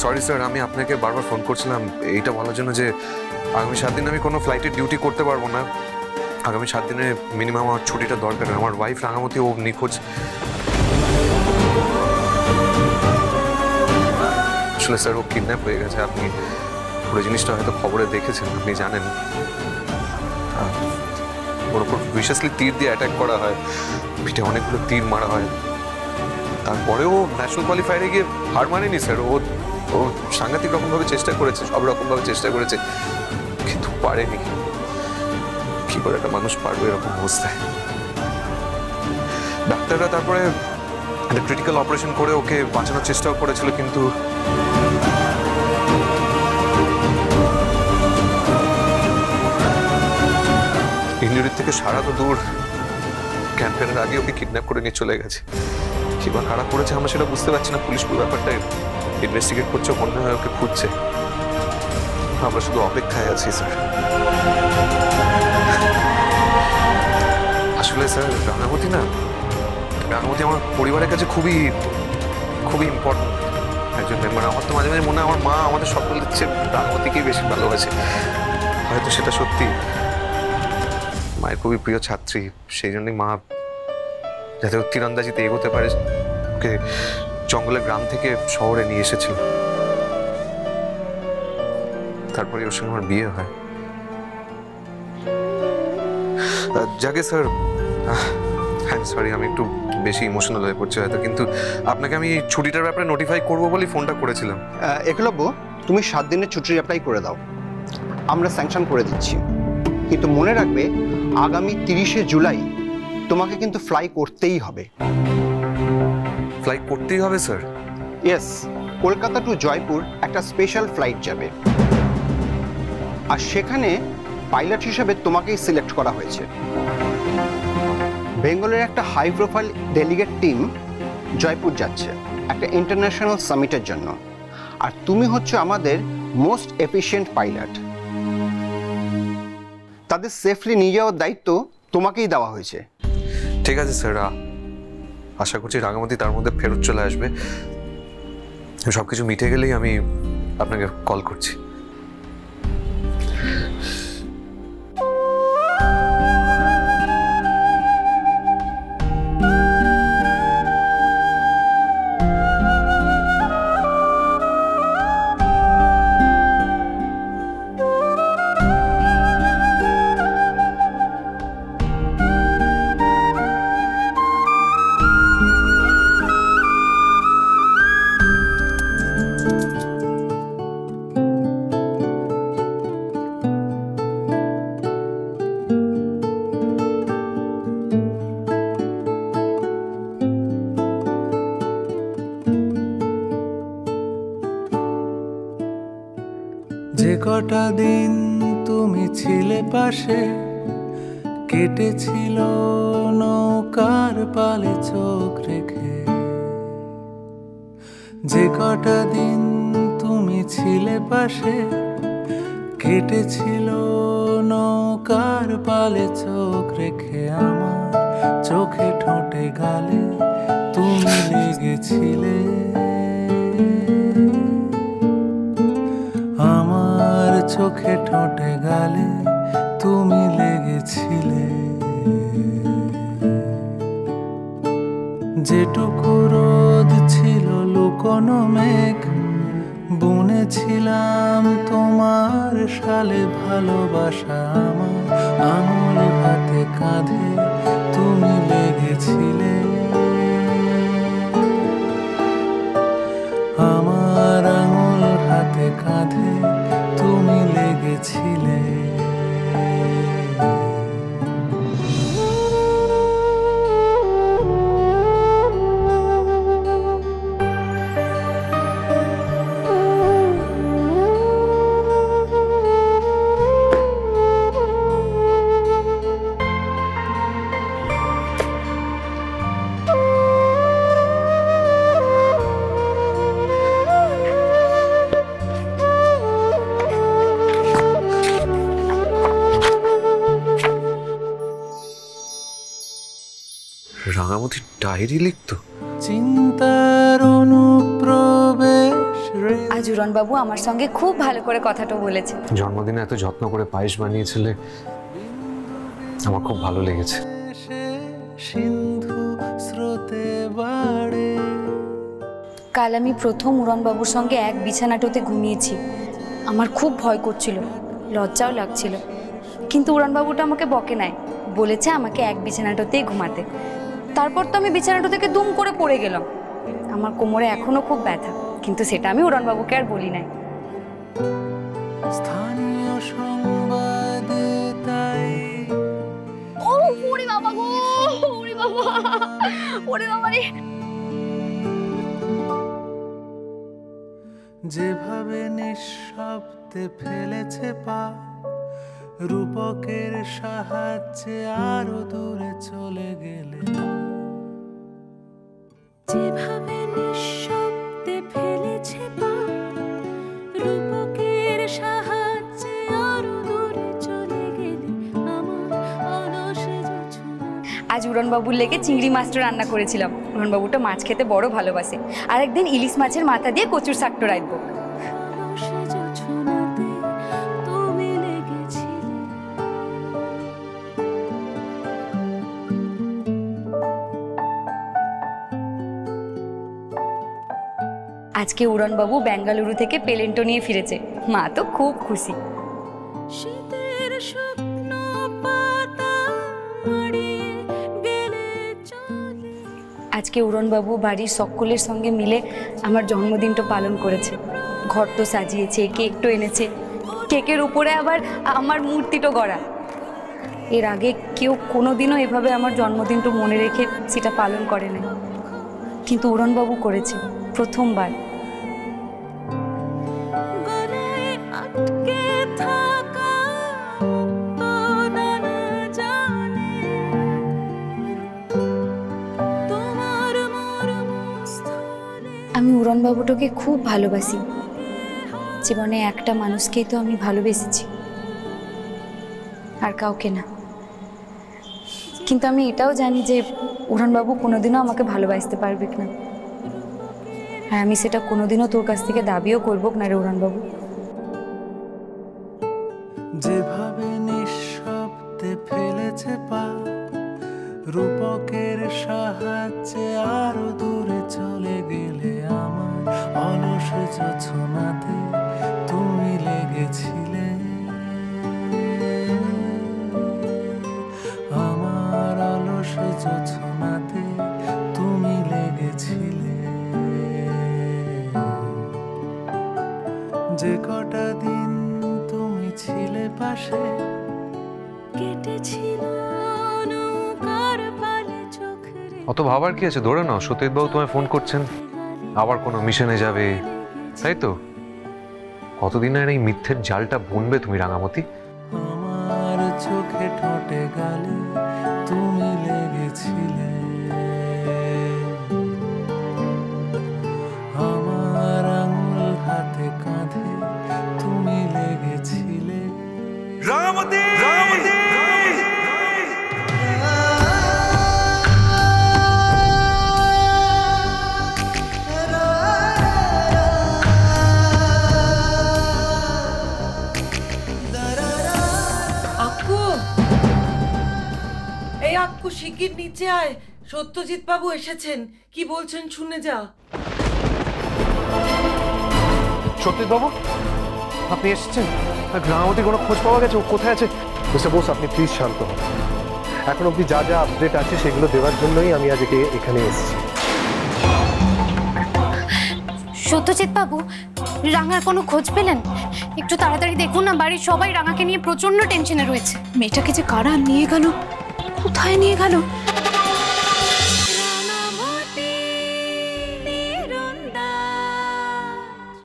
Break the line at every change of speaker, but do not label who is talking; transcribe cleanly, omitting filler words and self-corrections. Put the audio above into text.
Sorry sir, আমি আপনাকে বারবার ফোন করছিলাম এইটা বলার জন্য যে আগামী 7 দিন আমি কোনো ফ্লাইটের ডিউটি করতে পারবো না। আগামী 7 দিনে মিনিমাম আমার ছুটিটা দরকার। আমার ওয়াইফ রাঙামতি ও নিখোঁজ। আসলে স্যার ও কিডন্যাপ হয়ে গেছে। আপনি পুরো জিনিসটা হয়তো খবরে দেখেছেন, আপনি জানেন। ওর উপর ভিশাসলি তীর দিয়ে অ্যাটাক করা হয়, পিঠে অনেকগুলো তীর মারা হয়। তারপরেও ন্যাশনাল কোয়ালিফায়ারে গিয়ে হার মানেনি স্যার। ও সাংঘাতিক রকমভাবে চেষ্টা করেছে, সব রকমভাবে চেষ্টা করেছে, কিন্তু পারেনি। কি করে একটা মানুষ পারবে এরকম অবস্থায়? ডাক্তাররা তারপরে একটা ক্রিটিক্যাল অপারেশন করে ওকে বাঁচানোর চেষ্টাও করেছিল, কিন্তু ইঞ্জুরির থেকে সারা তো দূর, ক্যাম্পেনের আগে ওকে কিডন্যাপ করে নিয়ে চলে গেছে। কিংবা কারা করেছে আমরা সেটা বুঝতে পারছি না। পুলিশ পুরো ব্যাপারটা ইনভেস্টিগেট করছে, মনে হয় ওকে খুঁজছে। আমরা শুধু অপেক্ষায় আছি স্যার। আসলে স্যার রাঙামতি আমার পরিবারের কাছে খুবই খুবই ইম্পর্টেন্ট একজন মেম্বার। আমার তো মাঝে মাঝে মনে হয় আমার মা আমাদের সকলের চেয়ে রাঙামতিকেই বেশি ভালোবাসে। হয়তো সেটা সত্যি। মায়ের খুবই প্রিয় ছাত্রী, সেই জন্যই মা যাতে ও তীরন্দাজিতে এগোতে পারে ওকে জঙ্গলের গ্রাম থেকে শহরে নিয়ে এসেছিল। তারপরে ওর সঙ্গে আমার বিয়ে হয়। যাকে স্যার, সরি আমি একটু বেশি ইমোশনাল হয়ে পড়ছি হয়তো, কিন্তু আপনাকে আমি ছুটিটার ব্যাপারে নোটিফাই করবো বলেই ফোনটা করেছিলাম।
একলব্য, তুমি 7 দিনের ছুটি অ্যাপ্লাই করে দাও, আমরা স্যাংশন করে দিচ্ছি। কিন্তু মনে রাখবে আগামী 30শে জুলাই তোমাকে কিন্তু ফ্লাই করতেই হবে।
ফ্লাই করতেই হবে sir?
Yes, Kolkata to Jaipur একটা স্পেশাল ফ্লাইট যাবে, আর সেখানে পাইলট হিসেবে তোমাকেই সিলেক্ট করা হয়েছে। বেঙ্গলের একটা high profile delegate team Jaipur যাচ্ছে একটা ইন্টারন্যাশনাল সামিটের জন্য, আর তুমি হচ্ছে আমাদের মোস্ট এফিশিয়েন্ট পাইলট। তাদের সেফলি নিয়ে যাওয়ার দায়িত্ব তোমাকেই দেওয়া হয়েছে।
ঠিক আছে স্যার, আশা করছি রাঙামতি তার মধ্যে ফেরত চলে আসবে। সবকিছু মিটে গেলেই আমি আপনাকে কল করছি।
যে কটা দিন তুমি ছিলে পাশে, কেটেছিল নৌকার পালে চোখ রেখে। যে কটা দিন তুমি ছিলে পাশে, কেটেছিল নৌকার পালে চোখ রেখে। আমার চোখে ঠোঁটে গালে তুমি লেগেছিলে, আমার চোখে ঠোঁটে গালে তুমি লেগেছিলে। যেটুকু রোদ ছিল লুকোনো মেঘ, বুনেছিলাম তোমার সালে ভালোবাসা। আমার আঙুল হাতে কাঁধে তুমি লেগেছিলে, আমার আঙুল হাতে কাঁধে তুমি লেগেছিলে।
রাঙামতি ডায়েরি লিখতো?
চিন্তার অনুপ্রবেশ রে
আজ উড়নবাবু আমার সঙ্গে খুব ভালো করে কথাটা বলেছে।
জন্মদিনে এত যত্ন করে পায়েস বানিয়েছিলে, আমার খুব ভালো লেগেছে।
সিন্ধু স্রোতে বাড়ে।
কাল আমি প্রথম উড়নবাবুর সঙ্গে এক বিছানাটাতে ঘুমিয়েছি। আমার খুব ভয় করছিল, লজ্জাও লাগছিল, কিন্তু উড়নবাবুটা আমাকে বকে নাই, বলেছে আমাকে এক বিছানাটাতেই ঘুমাতে। তারপর তো আমি বিছানাটা থেকে দুম করে পড়ে গেলাম। আমার কোমরে এখনো খুব ব্যথা, কিন্তু সেটা আমি উড়নবাবুকে আর বলি নাই।
স্থানীয় সংবাদে তাই
ও ওরে বাবা গো, ওরে বাবা, ওরে বাবা রে।
যেভাবে নিঃশব্দে ফেলেছে পা, রূপকের সাহায্যে আরো দূরে চলে গেলে।
যেভাবে নিঃশব্দে ফেলেছে পা, রূপকের সাহায্যে আরো দূরে চলে গেলে আমার অলস জোছনা।
আজ উড়নবাবুর লেগে চিংড়ি মাছটা রান্না করেছিলাম। উড়নবাবুটা মাছ খেতে বড় ভালোবাসে। আর একদিন ইলিশ মাছের মাথা দিয়ে কচুর শাকটা রাখবো।
অলস জোছনাতে তুমি লেগেছিলে।
আজকে উড়নবাবু বেঙ্গালুরু থেকে পেলেন্টো নিয়ে ফিরেছে। মা তো খুব খুশি।
শীতের শুকনো পাতা মাড়িয়ে গেলে চলে।
আজকে উড়নবাবু বাড়ির সকলের সঙ্গে মিলে আমার জন্মদিনটা পালন করেছে। ঘর তো সাজিয়েছে, কেক তো এনেছে, কেকের উপরে আবার আমার মূর্তিটা গড়া। এর আগে কেউ কোনোদিনও এভাবে আমার জন্মদিনটা মনে রেখে সেটা পালন করে না, কিন্তু উড়নবাবু করেছে প্রথমবার।
গলায় আটকে থাকা মুক্তদানা জানে তোমার মর্মস্থলে।
আমি উড়নবাবুটাকে খুব ভালোবাসি। জীবনে একটা মানুষকেই তো আমি ভালোবেসেছি, আর কাউকে না। কিন্তু আমি এটাও জানি যে উড়নবাবু কোনোদিনও আমাকে ভালোবাসতে পারবে না। আর আমি সেটা কোনোদিনও তোর কাছ থেকে দাবিও করবো না রে উড়নবাবু।
যেভাবে নিঃশব্দে ফেলেছে পা, রূপকের সাহায্যে আরো দূরে চলে গেলে আমার অলস জোছনাতে তুমি লেগেছিলে। আমার অলস জোছনাতে তুমি লেগেছিলে। যে কটা দিন তুমি ছিলে পাশে,
কেটেছিল নৌকার পালে চোখ রেখে।
অত ভাবার কি আছে, ধরে নাও সতীশ বাবু তোমায় ফোন করছেন, আবার কোনো মিশনে যাবে, তাই তো? কতদিন আর এই মিথ্যের জালটা বুনবে তুমি রাঙামতি?
আমার চোখে ঠোঁটে গালে তুমি লেগেছিলে। আমার আঙুল হাতে কাঁধে তুমি লেগেছিলে। রাঙামতি, রাঙামতি।
এই আক্কু শিগগির নিচে আয়, সত্যজিৎ বাবু এসেছেন, কি বলছেন শুনে যা।
সতীশ বাবু আপনি এসেছেন? রাঙামতির কোনো খোঁজ পাওয়া গেছে? ও কোথায় আছে?
মিস্টার বোস, আপনি প্লিজ শান্ত হন। এখন অবধি যা যা আপডেট আছে সেগুলো দেওয়ার জন্যই আমি আজকে এখানে এসেছি।
সত্যজিৎ বাবু, রাঙার কোনো খোঁজ পেলেন? একটু তাড়াতাড়ি দেখুন না, বাড়ির সবাই রাঙাকে নিয়ে প্রচন্ড টেনশনে রয়েছে। মেয়েটাকে যে কারা নিয়ে গেল, কোথায় নিয়ে গেল?